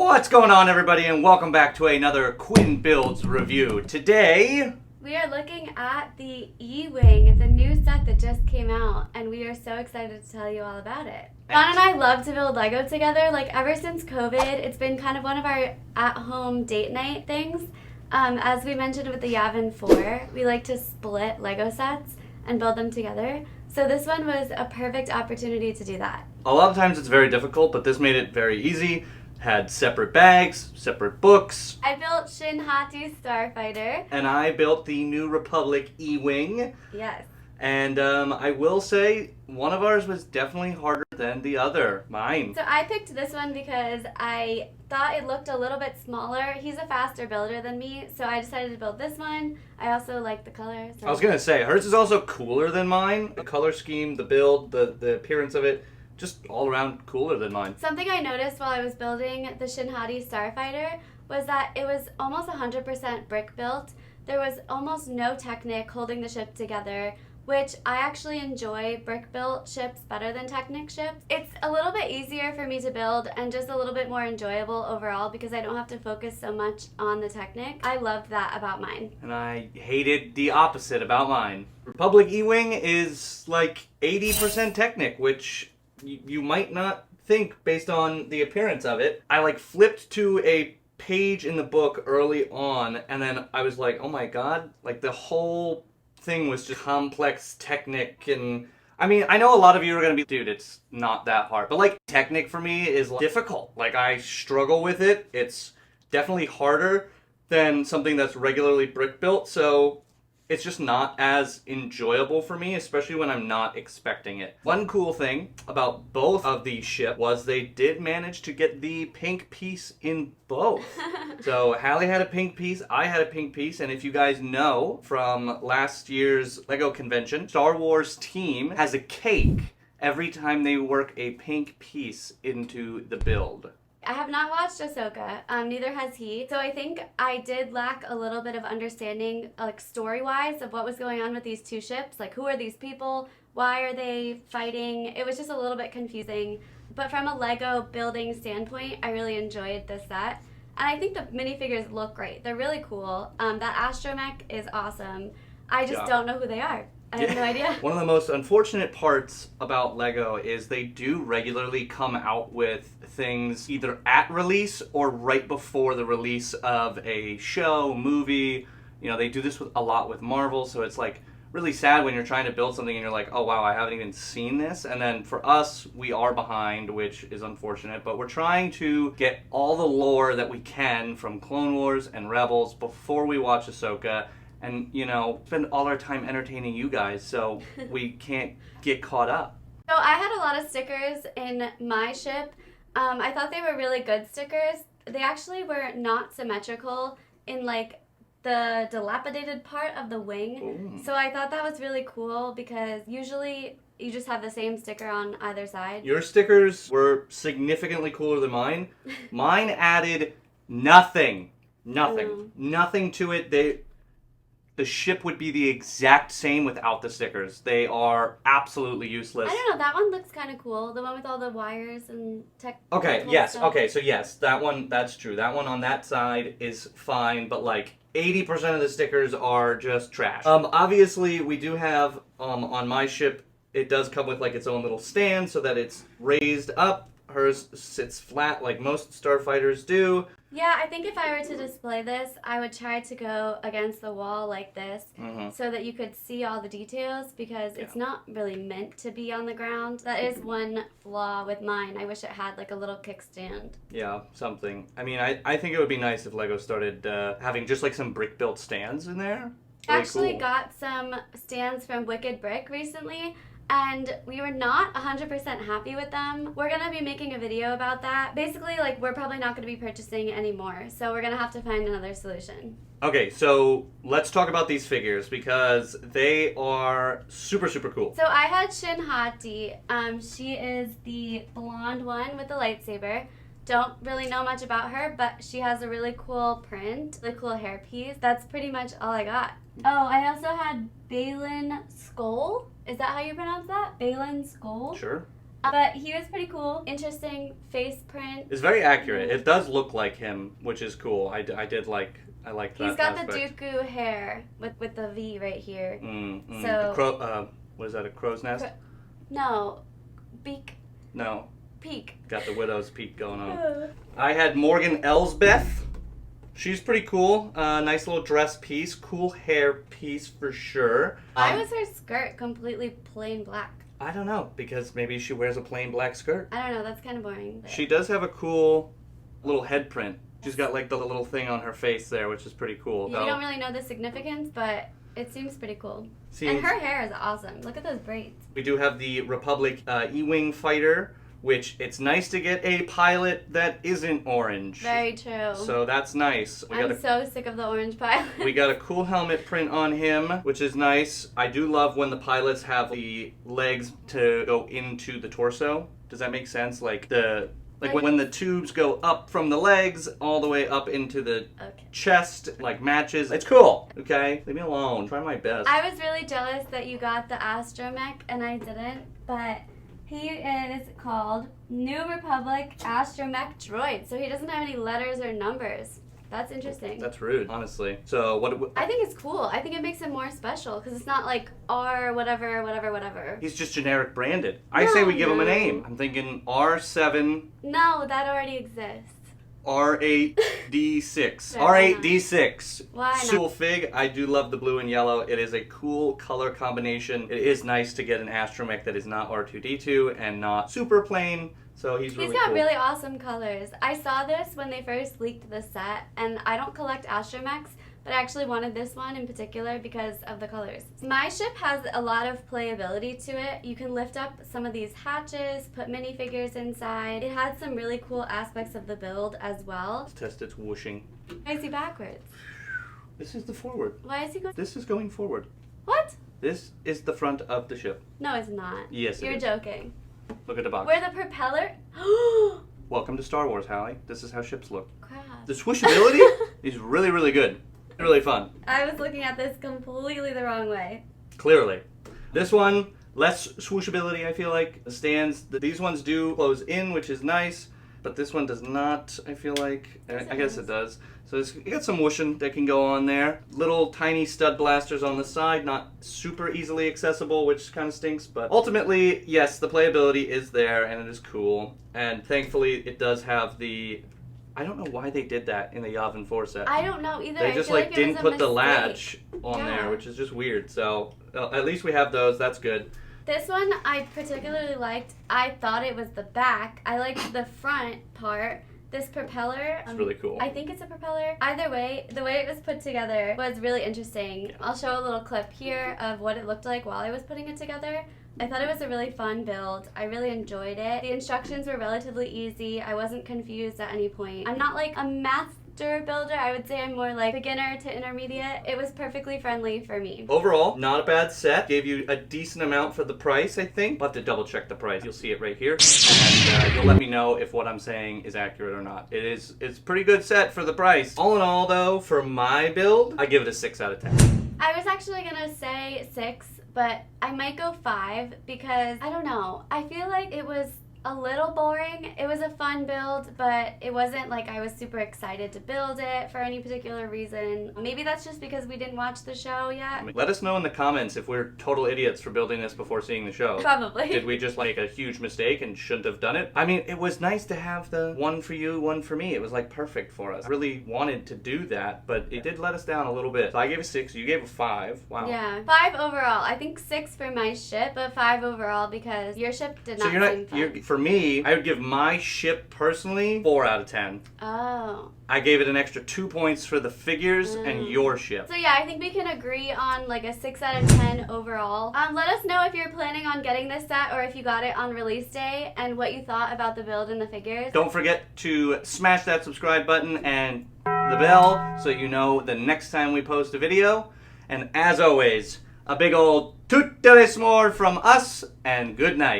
What's going on, everybody, and welcome back to another Quinn Builds review. Today, we are looking at the E-Wing, the new set that just came out, and we are so excited to tell you all about it. John and I love to build Lego together. Like, ever since COVID, it's been kind of one of our at-home date night things. As we mentioned with the Yavin 4, we like to split Lego sets and build them together. So this one was a perfect opportunity to do that. A lot of times it's very difficult, but this made it very easy. Had separate bags, separate books. I built Shin Hati'S Starfighter. And I built the New Republic E-Wing. Yes. And I will say, one of ours was definitely harder than the other, mine. So I picked this one because I thought it looked a little bit smaller. He's a faster builder than me, so I decided to build this one. I also like the color. So. I was going to say, hers is also cooler than mine. The color scheme, the build, the appearance of it, just all around cooler than mine. Something I noticed while I was building the Shin Hati Starfighter was that it was almost 100% brick built. There was almost no Technic holding the ship together, which I actually enjoy brick built ships better than Technic ships. It's a little bit easier for me to build and just a little bit more enjoyable overall because I don't have to focus so much on the Technic. I loved that about mine. And I hated the opposite about mine. Republic E-Wing is like 80% Technic, which you might not think based on the appearance of it. I like flipped to a page in the book early on and then I was like, oh my god, like the whole thing was just complex Technic. And I mean, I know a lot of you are gonna be, dude, it's not that hard, but like Technic for me is difficult. Like I struggle with it. It's definitely harder than something that's regularly brick built, so it's just not as enjoyable for me, especially when I'm not expecting it. One cool thing about both of these ships was they did manage to get the pink piece in both. So Hallie had a pink piece, I had a pink piece, and if you guys know from last year's LEGO convention, Star Wars team has a cake every time they work a pink piece into the build. I have not watched Ahsoka, neither has he. So I think I did lack a little bit of understanding, like story-wise, of what was going on with these two ships. Like, who are these people? Why are they fighting? It was just a little bit confusing. But from a Lego building standpoint, I really enjoyed this set. And I think the minifigures look great. They're really cool. That astromech is awesome. I just don't know who they are. I have no idea. One of the most unfortunate parts about LEGO is they do regularly come out with things either at release or right before the release of a show, movie. You know, they do this with a lot with Marvel, so it's like really sad when you're trying to build something and you're like, oh wow, I haven't even seen this. And then for us, we are behind, which is unfortunate, but we're trying to get all the lore that we can from Clone Wars and Rebels before we watch Ahsoka. And, you know, spend all our time entertaining you guys so we can't get caught up. So I had a lot of stickers in my ship. I thought they were really good stickers. They actually were not symmetrical in, like, the dilapidated part of the wing. Ooh. So I thought that was really cool because usually you just have the same sticker on either side. Your stickers were significantly cooler than mine. Mine added nothing. Nothing to it. The ship would be the exact same without the stickers. They are absolutely useless. I don't know, that one looks kind of cool. The one with all the wires and tech. Okay, yes. Stuff. Okay, so yes, that one, that's true. That one on that side is fine, but like 80% of the stickers are just trash. Obviously, we do have, on my ship, it does come with like its own little stand so that it's raised up. Hers sits flat like most Starfighters do. Yeah, I think if I were to display this, I would try to go against the wall like this so that you could see all the details because it's not really meant to be on the ground. That is one flaw with mine. I wish it had like a little kickstand. Yeah, something. I mean, I think it would be nice if LEGO started having just like some brick-built stands in there. Really actually got some stands from Wicked Brick recently. And we were not 100% happy with them. We're going to be making a video about that. Basically, like, we're probably not going to be purchasing anymore. So we're going to have to find another solution. Okay, so let's talk about these figures because they are super, super cool. So I had Shin Hati. She is the blonde one with the lightsaber. Don't really know much about her, but she has a really cool print, the cool hairpiece. That's pretty much all I got. Oh, I also had Balin Skull. Is that how you pronounce that? Balin Skull? Sure. But he was pretty cool. Interesting face print. It's very accurate. It does look like him, which is cool. I like that. He's got aspect. the Dooku hair with the V right here. So, what is that, a crow's nest? No. Beak. No. Peak. Got the widow's peak going on. I had Morgan Elsbeth. She's pretty cool. Nice little dress piece. Cool hair piece for sure. Why was her skirt completely plain black? I don't know, because maybe she wears a plain black skirt. I don't know, that's kind of boring. But... She does have a cool little head print. She's got like the little thing on her face there, which is pretty cool. You don't really know the significance, but it seems pretty cool. And her hair is awesome. Look at those braids. We do have the Republic E-Wing fighter, which it's nice to get a pilot that isn't orange. Very true. So that's nice. I'm so sick of the orange pilot. We got a cool helmet print on him, which is nice. I do love when the pilots have the legs to go into the torso. Does that make sense? Like when the tubes go up from the legs all the way up into the chest, like matches. It's cool, okay? Leave me alone. Try my best. I was really jealous that you got the astromech and I didn't, but he is called New Republic Astromech Droid, so he doesn't have any letters or numbers. That's interesting. That's rude, honestly. So I think it's cool. I think it makes him more special because it's not like R whatever, whatever, whatever. He's just generic branded. I say we give him a name. I'm thinking R7. No, that already exists. R8D6. Sure, R8D6. Why not? Cool fig. I do love the blue and yellow. It is a cool color combination. It is nice to get an astromech that is not R2D2 and not super plain. So he's really cool. He's got really awesome colors. I saw this when they first leaked the set, and I don't collect astromechs, but I actually wanted this one in particular because of the colors. My ship has a lot of playability to it. You can lift up some of these hatches, put minifigures inside. It had some really cool aspects of the build as well. Let's test its whooshing. Why is he backwards? This is the forward. Why is he going? This is going forward. What? This is the front of the ship. No, it's not. Yes, it You're is. Joking. Look at the box. Where the propeller? Welcome to Star Wars, Hallie. This is how ships look. Crap. The swishability is really, really good. Really fun. I was looking at this completely the wrong way. Clearly. This one, less swooshability, I feel like. The stands, these ones do close in, which is nice, but this one does not, I feel like. I guess it does. So you got some whooshing that can go on there. Little tiny stud blasters on the side, not super easily accessible, which kind of stinks, but ultimately, yes, the playability is there, and it is cool. And thankfully, it does have the... I don't know why they did that in the Yavin 4 set. I don't know either. They just like didn't put the mistake. latch on there, which is just weird. So at least we have those. That's good. This one I particularly liked. I thought it was the back. I liked the front part. This propeller. It's really cool. I think it's a propeller. Either way, the way it was put together was really interesting. Yeah. I'll show a little clip here of what it looked like while I was putting it together. I thought it was a really fun build. I really enjoyed it. The instructions were relatively easy. I wasn't confused at any point. I'm not like a master builder. I would say I'm more like beginner to intermediate. It was perfectly friendly for me. Overall, not a bad set. Gave you a decent amount for the price, I think. I'll have to double check the price. You'll see it right here. And you'll let me know if what I'm saying is accurate or not. It's a pretty good set for the price. All in all, though, for my build, I give it a 6 out of 10. I was actually gonna say 6, but I might go 5 because, I don't know, I feel like it was a little boring. It was a fun build, but it wasn't like I was super excited to build it for any particular reason. Maybe that's just because we didn't watch the show yet. Let us know in the comments if we're total idiots for building this before seeing the show. Probably. Did we just make a huge mistake and shouldn't have done it? I mean, it was nice to have the one for you, one for me. It was like perfect for us. I really wanted to do that, but it did let us down a little bit. So I gave a 6, you gave a 5. Wow. Yeah, 5 overall. I think 6 for my ship, but 5 overall because your ship did not seem fun. For me, I would give my ship personally 4 out of 10. Oh. I gave it an extra 2 points for the figures and your ship. So yeah, I think we can agree on like a 6 out of 10 overall. Let us know if you're planning on getting this set or if you got it on release day and what you thought about the build and the figures. Don't forget to smash that subscribe button and the bell so you know the next time we post a video. And as always, a big old toot-a-smore from us and good night.